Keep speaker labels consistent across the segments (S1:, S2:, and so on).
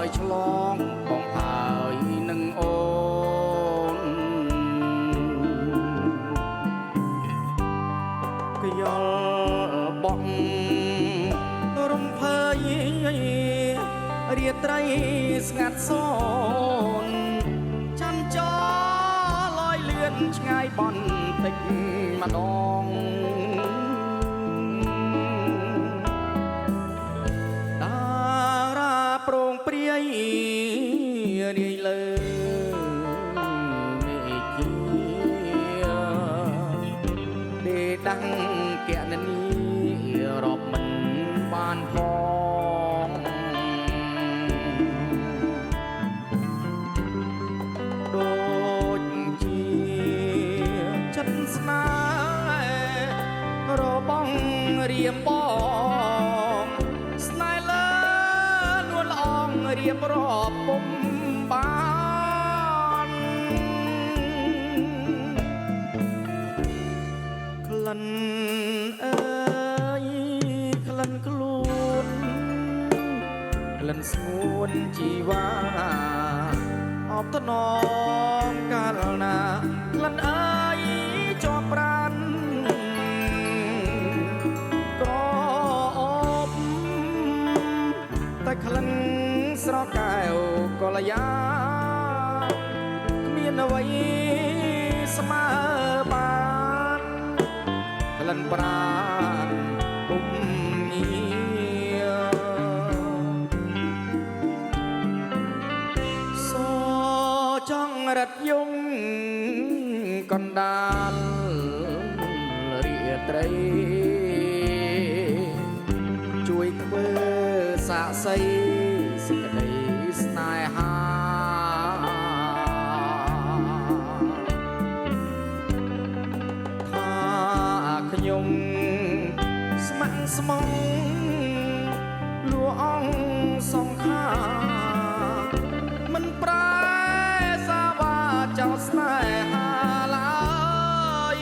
S1: យឆ្លងបងហើយនឹងអូនកយល់បងរំភើយរាត្រីស្ងាត់សូនច័ន្ទចរលយលឿនឆ្ងាយបន្តិចម្ដងតារាប្រងព្រាយរាយលើមេឃជាដេដាំងកណនីរាប់មិនបានផងដូចជាចិត្តស្នេហ៍របងរៀមបងស្នេហ៍លើនួនល្អងរៀបរាប់ពុំបានក្លិនអើយក្លិនខ្លួនក្លិនស្ងួនជីវ៉ាអបថ្នមកាលណាក្លិនអើយជាប់ប្រានក្រអូបតែក្លិនស្រកែវកលយាគ្មានអ្វីស្មើបានក្លិនប្រានពុំងារសូចង់រត់យំកណ្ដាលរាត្រីជួយធ្វើសាក្សីសេចក្តីស្នេហាថាខ្ញុំស្ម័គ្រស្មងលួអង្គសង្ខាមិនប្រែសាវាចោលស្នេហាឡើយ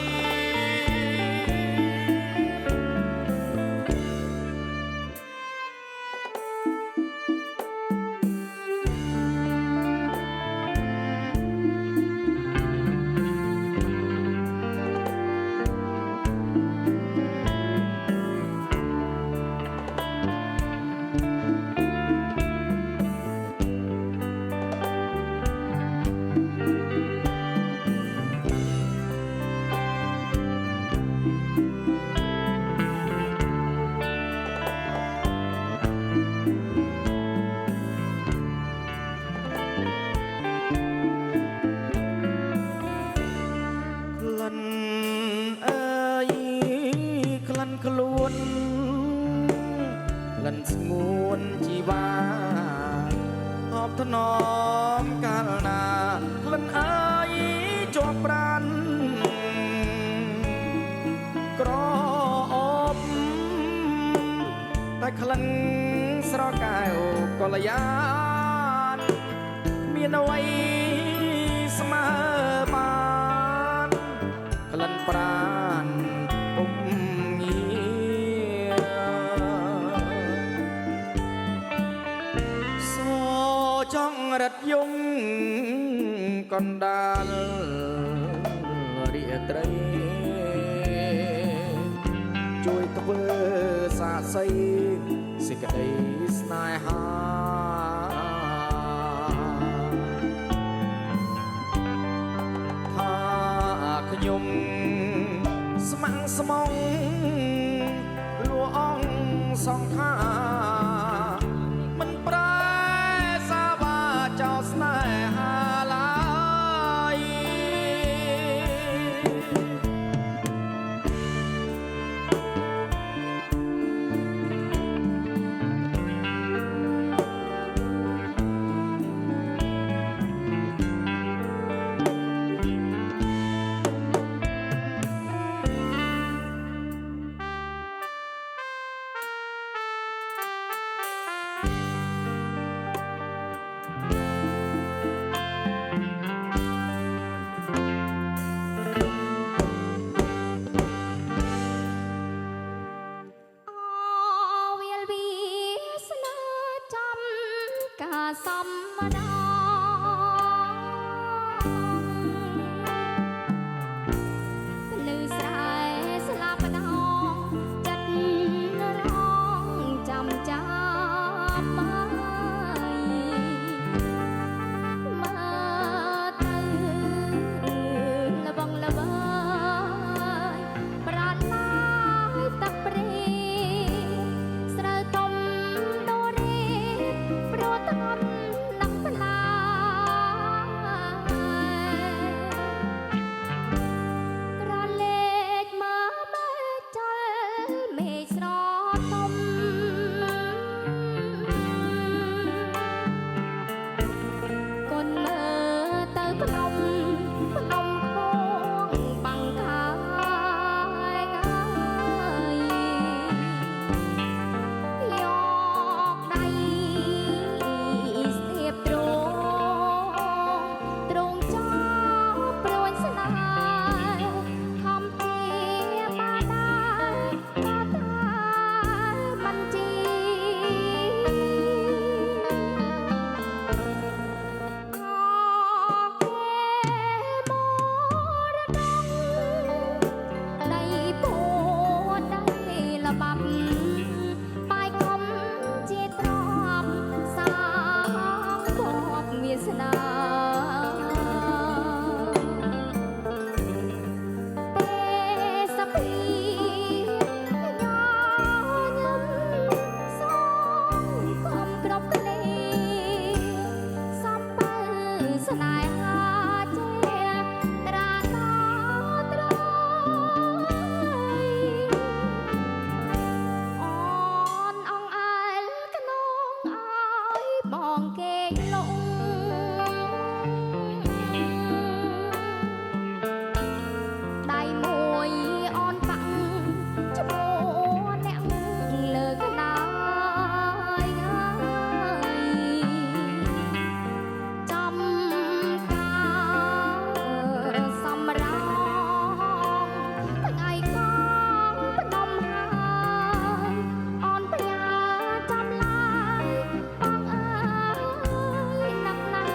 S1: ខ្លួនលិនស្ងួនជីវ៉ាអបថ្នមកាលណាក្លិនអើយជាប់ប្រានក្រអូបតែក្លិនស្រកែវកលយាមានអ្វីស្មើបានក្លិនប្រានពុំចង់រត់យំកណ្ដាលរាត្រីជួយធ្វើសាក្សីសេចក្តីស្នេហាថាខ្ញុំស្ម័គ្រស្មងលួអង្គសង្ខាមិនប្រែចោលស្នេហាឡើយ
S2: ការសំដងនៅស្រែស្លាប់ដងចិត្តរងចាំចាំមើទៅលបងលបងប្រាថ្នាទឹកព្រីស្រូវទុំដូរីព្រោះថ្ងំនឹកផ្លាក្រលេកមើមេចលមេឃស្រទុំកូនមើទៅភ្នំខ្ពងបាំងខាយយកដៃស្ទាបទ្រងចោព្រួយស្នេហ៍ខំជាបានដែរក៏ថាមិនជីអគេមរតងដីពួតដីល្បាប់បាយខំជាទ្របសាងបបវាសនាទេសពីញញឹមសងគំគ្រប់គ្នាសំបើស្នេហាជាត្រាណត្រយអូនអងអែលខ្នងឲ្យបងគេលងដៃមួយអូនបាំងឈ្មោះអ្នកលើកណាយចំការសម្រងថ្ងៃកងភ្នំហាអូនផ្ញើចាំឡាយបងអើយនឹកណាស់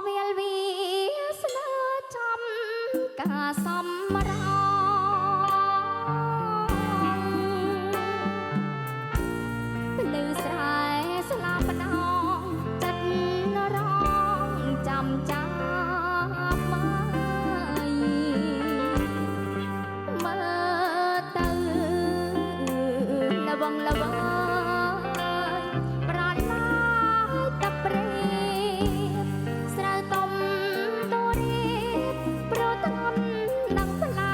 S2: វាលវាស្នើចំការសម្រងភ្លឺស្រែស្លាប់ដងចិត្តរងចាំចាំមើទៅលបងលបងប្រាថ្នាទឹកព្រីស្រូវទុំដូរីព្រោះថ្ងំនឹងផ្លា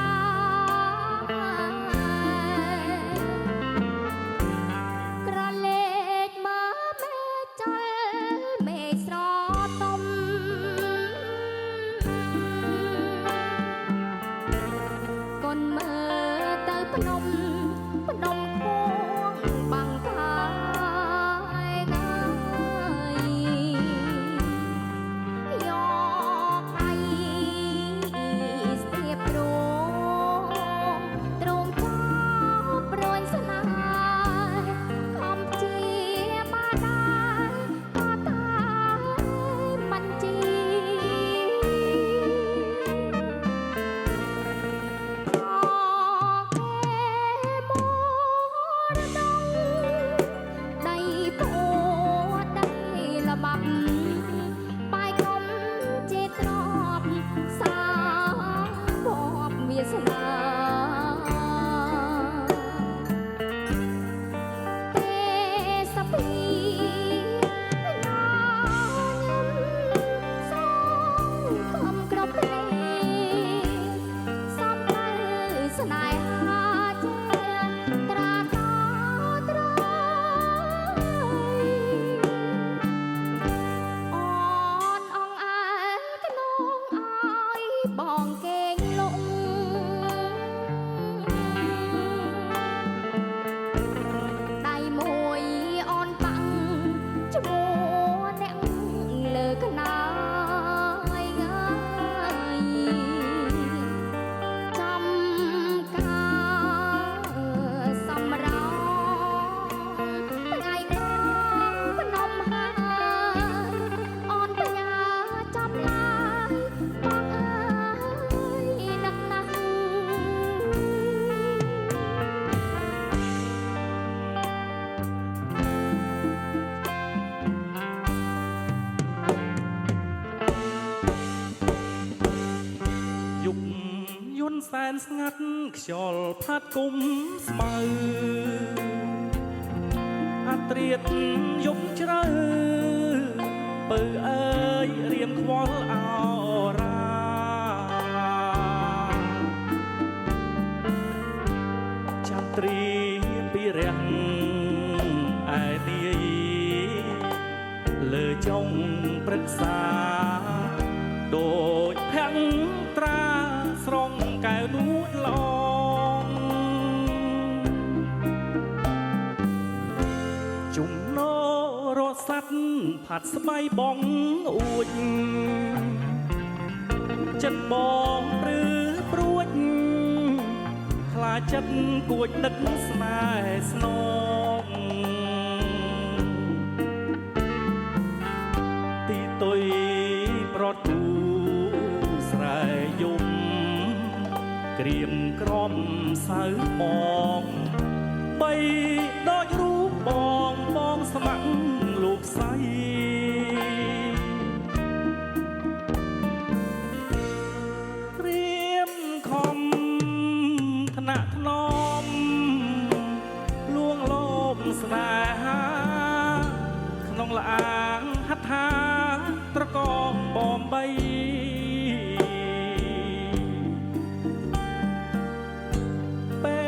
S3: នស្ងាត់ខ្យល់ផាត់គុំស្មៅអត្រៀតយប់ជ្រៅបើអើយរៀមខ្វល់អរាចាំត្រៀមពីរាំងឯនាយលើចុងព្រឹក្សាដូចភាំងត្រាស្រងកែវនួនឡងជំណរត់សัตว์ផាត់ស្បៃបងអួចចិត្តបងព្រឺព្រួចខ្លាចចិត្តគួចនឹកស្នេហ៍ស្នងទីទុយប្រត់គូស្រែយំក្រៀមក្រំសៅបងបីដូចរូបបងស្ម័គ្រលោកស្រីរៀមខំថ្នាក់ថ្នមលួងលោមស្នេហាក្នុងលអាងហត្ថាត្រកងបំបីពេ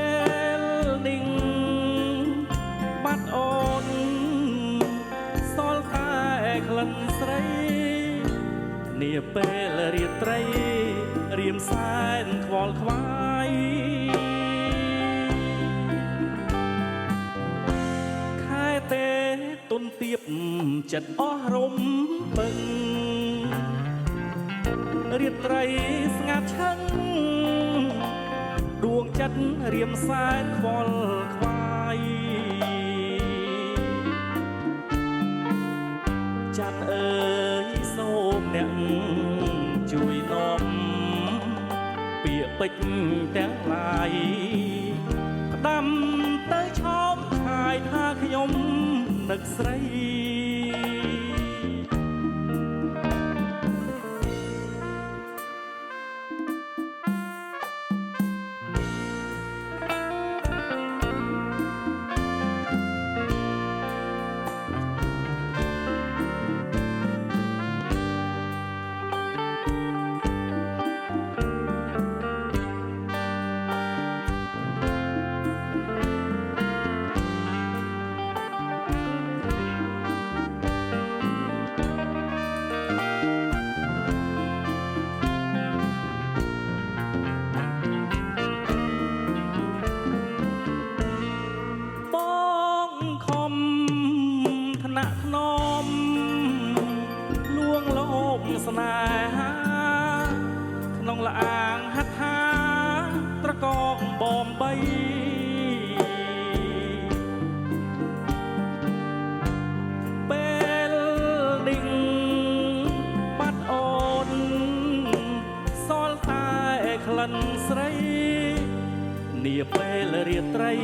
S3: លនិងបាត់អូនសល់តែក្លិនស្រីនាពេលរាត្រីរៀមសែនខ្វល់ខ្វាយខែទេទុនទៀបចិត្តអស់រំពឹងរាត្រីស្ងាត់ឈឹងដួងចិត្តរៀមសែនខ្វល់ខ្វាយចាត់អើយសូមអ្នកជួយនាំពាក្យពេចន៍ទាំងឡាយផ្ដាំទៅឆោមឆាយថាខ្ញុំនឹកស្រីស្នេហាក្នុងលអាងហត្ថាត្រកងបំបីពេលនិងបាត់អូនសល់តែក្លិនស្រីនាពេលរាត្រី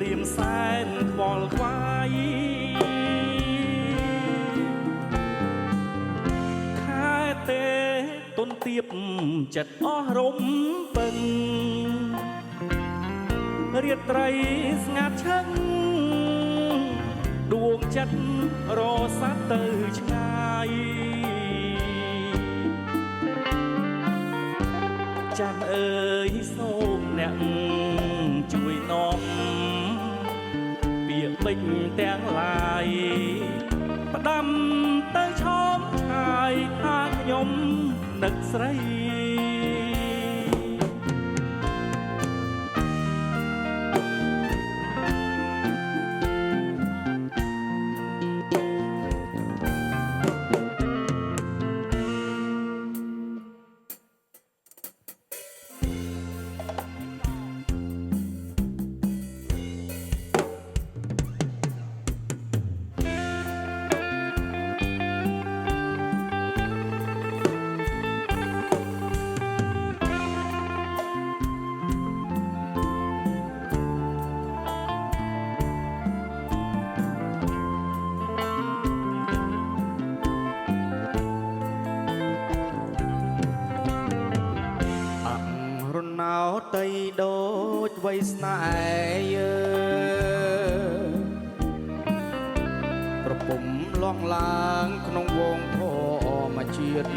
S3: រៀមសែនខ្វល់ខ្វាយទេទុនទៀបចិត្តអស់រំពឹងរាត្រីស្ងាត់ឈឹងដួងចិត្តរសាត់ទៅឆ្ងាយចាំអើយសូមអ្នកជួយនាំពាក្យពេចន៍ទាំងឡាយផ្ដាំទៅឆោមឆាយថាខ្ញុំនឹកស្រី
S1: ោតីដូចវ័យស្នេហ៍ប្រពំលងឡើងក្នុងវងធម្មជាតិ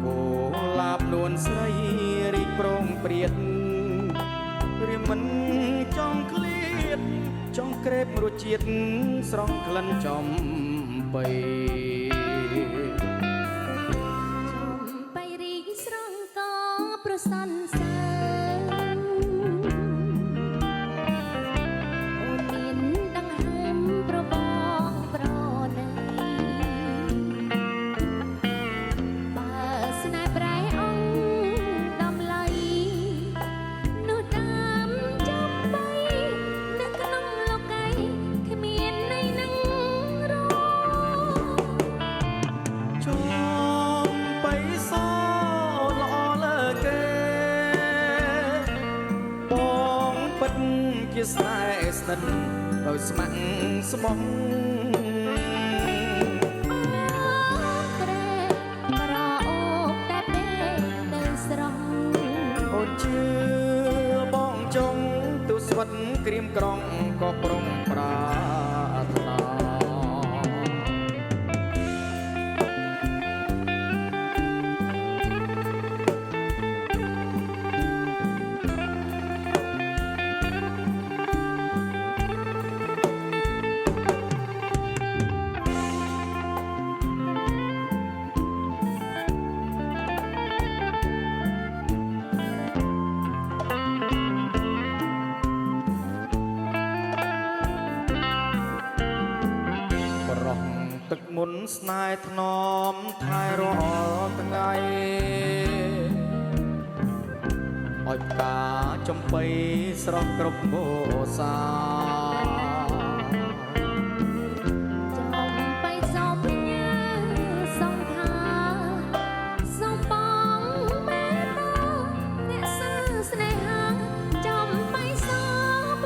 S1: គោលាបនួនស្រីរីកប្រងព្រាតរៀមមិនចង់ឃ្លៀតចង់ក្រេបរសជាតិស្រង់ក្លិនចំបៃ
S2: ไปរីកស្រង់ក៏ប្រសន្នសើអូនមានដង្ហើមប្របងប្រណីបើស្នេហ៍ប្រែអង្គដំឡៃនោះតាមចាំបីនៅក្នុងលោកីគ្មានន័យនឹងរក
S1: ចំបៃសល្អលើគេបងពិតជាស្នេហ៍ស្និទ្ធដោយស្ម័គ្រស្មោះ
S2: ក្រែក្រអូបតែពេលនៅស្រស់
S1: អូនជឿបងចង់ទូស្វិតក្រៀមក្រំក៏ប្រុងប្រាថ្នា ប្រោះទឹកមុនស្នេហ៍ថ្នមថែរាល់ថ្ងៃឲ្យផ្កាចំបៃស្រស់គ្រប់វោសា
S2: ចំបៃសោបញើសងខាសងបងមេតាអ្នកសាស្នេហាចំបៃសោប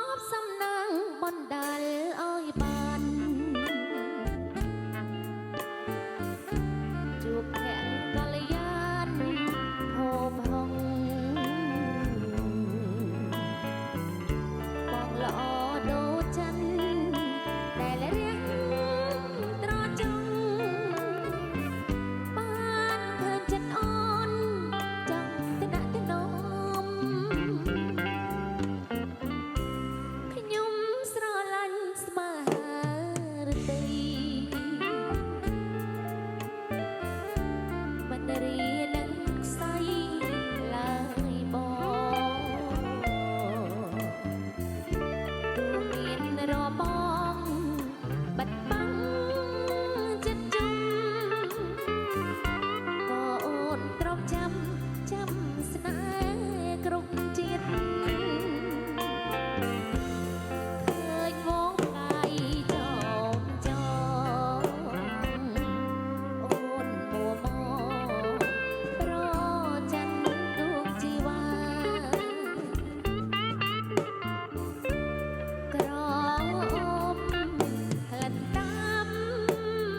S2: ង សំណាងបណ្ដាលឲ្យបានជួបភក្តិកល្យានហូបហងបងល្អដូចចិនដែលរៀងត្រចង់បានឃើញចិត្តអូនចង់ទៅដាក់ទៅនំ ខ្ញុំស្រឡាញ់ស្មារតីមិនរៀននឹងខ្សែឡើយបងទូមានរបងបាត់បង់ចិត្តជុំក៏អូនទ្រាំចាំស្នេហ៍គ្រប់ជាតិ ឃើញវងកាយចោមចោមអូនមួមកប្រចិនដួងជីវ៉ាក្រអូបក្លិនតាម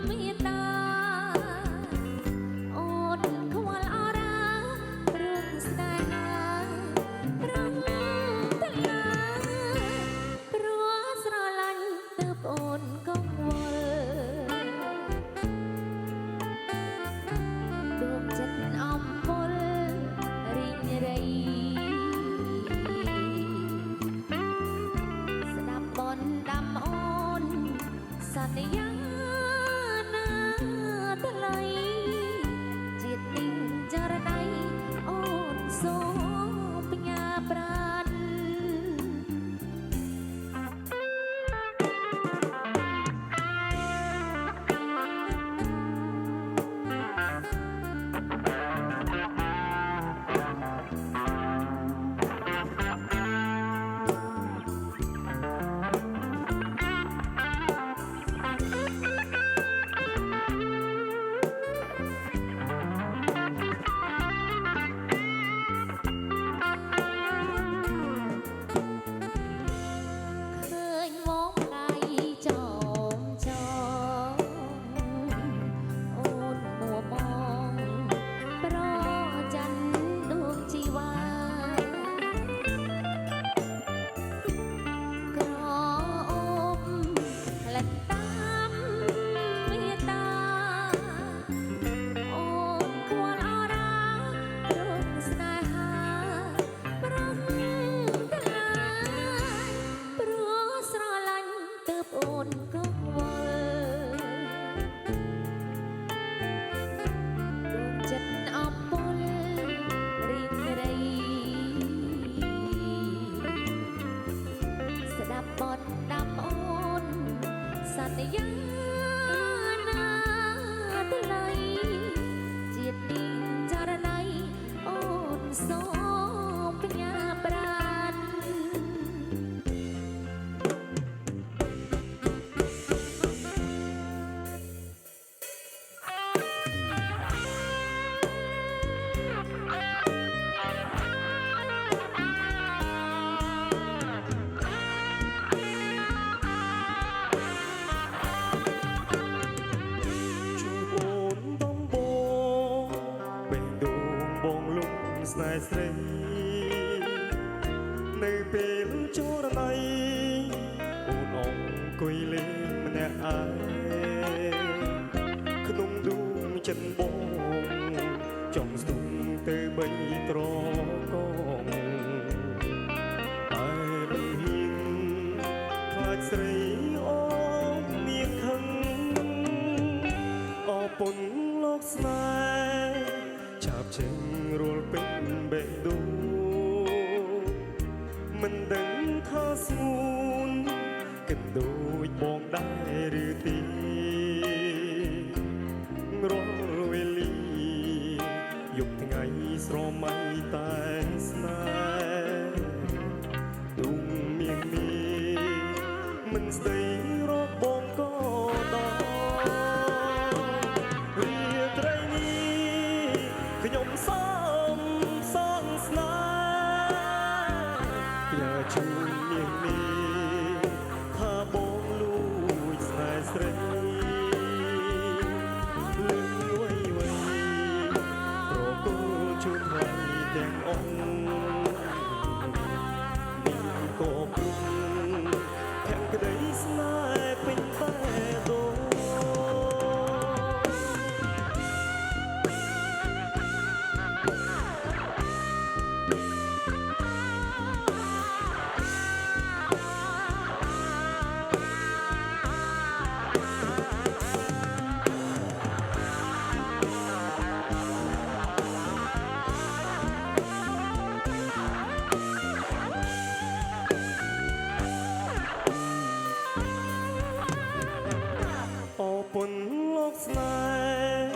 S2: មេតា អូនខ្វល់អរ៉ារឿងស្នេហារងតឡាព្រោះស្រឡាញ់ទើបអូនកង្វល់ដួងចិត្តអំពលរីងរៃស្ដាប់បនដាំអូនសន្យាណាទៅ អូនក៏វល់រំចិត្តអំពលរីករាយស្ដាប់បទដាំអូនសន្យាណាថ្លៃជាតិនេះចរណៃអូនសូមផ្ញើប្រាណ
S3: ជួបអូនដំបងបេះដូងបងលំស្នេហ៍ស្រីនៅពេលចរណៃអូនអង្គុយលេងម្នាក់ឯងក្នុងដួងចិត្តបងចង់ស្ទុំទៅបីត្រកងតែមិនហ៊ានខ្លាចស្រីអូនមានខឹង អពុនលោកស្នេហ៍ឆាបចេញរួលពេញបេះដូងមិនដឹងថាស្ងួនគិតដូចបងដែរឬទេរាល់វេលាយប់ថ្ងៃស្រមៃតែស្នេហ៍ទុំមាននេះមិនស្ដីរកបងក៏ដល់ ខ្ញុំសូមសងស្នេហ៍อย่าជួននាងនេះថាបងលួចស្នេហ៍ស្រីលឹងវៃវៃប្រគល់ជូនថ្លៃទាំងអង្គនេះក៏ព្រមភក្តីស្នេហ៍ពេញបេះដូង អពុនលោកស្នេហ៍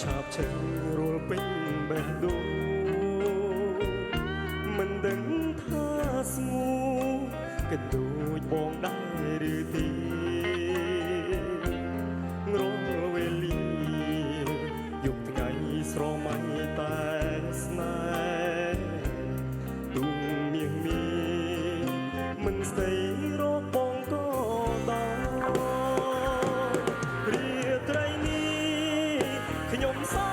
S3: ឆាបឆេញរួលពេញបេះដូងមិនដឹងថាស្ងួនគិតដូចបងដែរឬទេរាល់វេលាយប់ថ្ងៃស្រមៃតែស្នេហ៍ទូនាងនេះមិនស្ដីរកបងក៏ដល់ ខ្ញុំសូ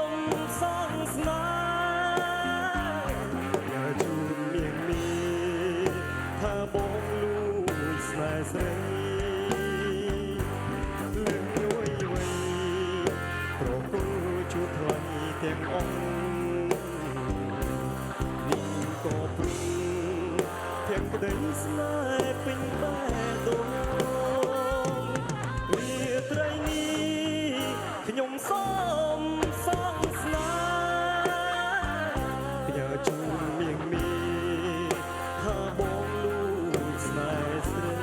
S3: មសងស្នេហ៍อย่าជួននាងនេះថាបងលួចស្នេហ៍ស្រីលឹងវៃវៃប្រគល់ជួបថ្លៃទាំងអង្គនេះក៏ព្រមភក្តីស្នេហ៍ពេញបេះដូងរាត្រីនេះខ្ញុំសូមសងស្នេហ៍อย่าជួននាងនេះថាបងលួចស្នេហ៍ស្រី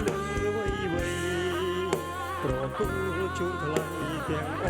S3: លឹងវៃវៃប្រគល់ជូនថ្លៃទាំងអ